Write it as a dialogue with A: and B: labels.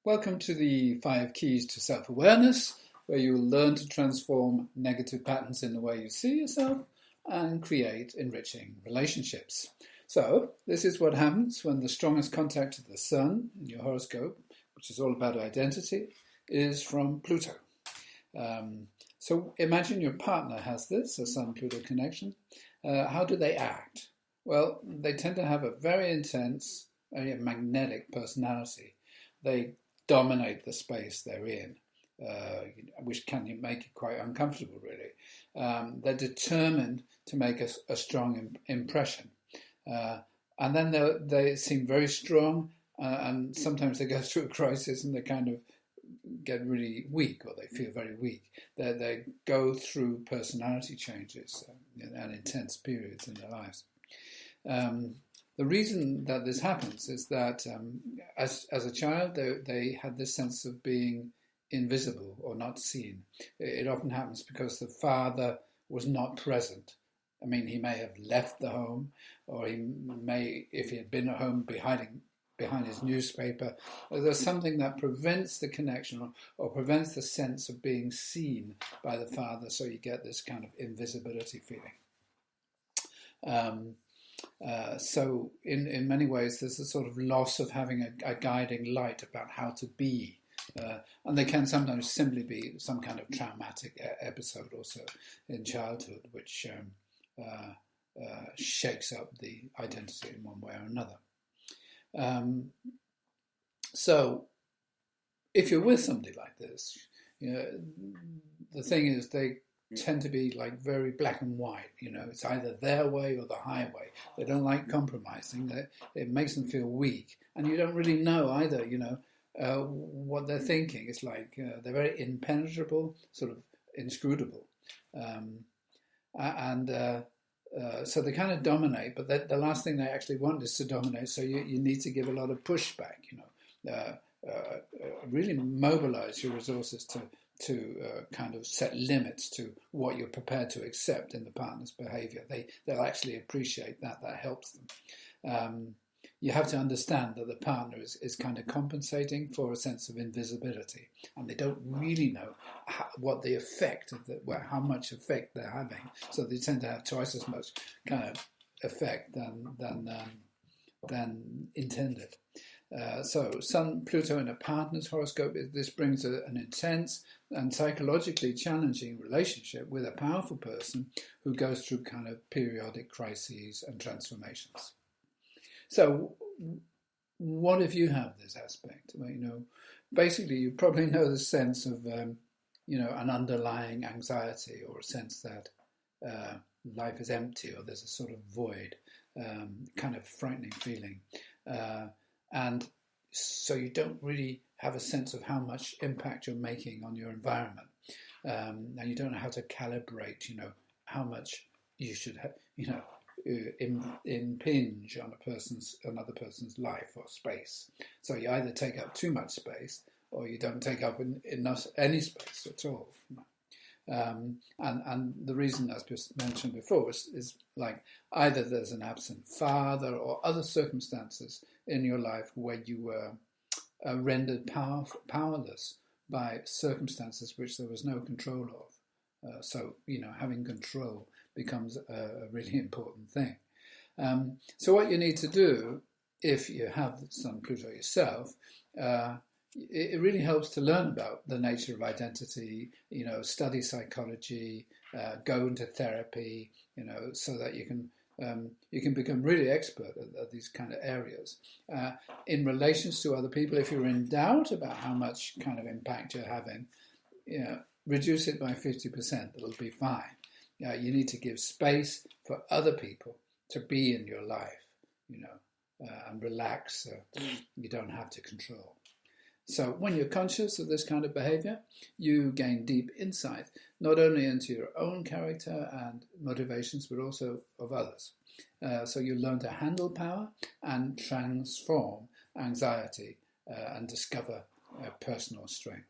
A: Welcome to the 5 Keys to Self-Awareness, where you will learn to transform negative patterns in the way you see yourself and create enriching relationships. So, this is what happens when the strongest contact to the sun in your horoscope, which is all about identity, is from Pluto. So imagine your partner has this, a sun-Pluto connection. How do they act? Well, they tend to have a very intense, very magnetic personality. They dominate the space they're in, which can make it quite uncomfortable, really. They're determined to make a strong impression. And then they seem very strong, and sometimes they go through a crisis and they kind of get really weak, or they feel very weak. They go through personality changes and intense periods in their lives. The reason that this happens is that as a child, they had this sense of being invisible or not seen. It often happens because the father was not present. I mean, he may have left the home, or he may, if he had been at home, be hiding behind his newspaper. There's something that prevents the connection or prevents the sense of being seen by the father, so you get this kind of invisibility feeling. So in many ways, there's a sort of loss of having a guiding light about how to be. And they can sometimes simply be some kind of traumatic episode also in childhood, which shakes up the identity in one way or another. So if you're with somebody like this, the thing is they tend to be like very black and white. It's either their way or the highway. They don't like compromising. It makes them feel weak, and you don't really know either. What they're thinking. It's like they're very impenetrable, sort of inscrutable, so they kind of dominate. But the last thing they actually want is to dominate. So you need to give a lot of pushback. Really mobilize your resources to kind of set limits to what you're prepared to accept in the partner's behavior. They'll actually appreciate that. That helps them. You have to understand that the partner is kind of compensating for a sense of invisibility, and they don't really know what the effect of how much effect they're having. So they tend to have twice as much kind of effect than intended. So Sun Pluto in a partner's horoscope, this brings an intense and psychologically challenging relationship with a powerful person who goes through kind of periodic crises and transformations. So what if you have this aspect? Well, basically you probably know the sense of, an underlying anxiety, or a sense that life is empty, or there's a sort of void, kind of frightening feeling. And so you don't really have a sense of how much impact you're making on your environment. And you don't know how to calibrate, how much you should impinge on another person's life or space. So you either take up too much space, or you don't take up any space at all. And the reason, as mentioned before, is like either there's an absent father or other circumstances in your life where you were rendered powerless by circumstances which there was no control of. So having control becomes a really important thing. So what you need to do, if you have Sun Pluto yourself, it really helps to learn about the nature of identity, study psychology, go into therapy, so that you can become really expert at these kind of areas. In relations to other people, if you're in doubt about how much kind of impact you're having, reduce it by 50%. It'll be fine. You need to give space for other people to be in your life, and relax. So you don't have to control. So when you're conscious of this kind of behavior, you gain deep insight, not only into your own character and motivations, but also of others. So you learn to handle power and transform anxiety and discover personal strength.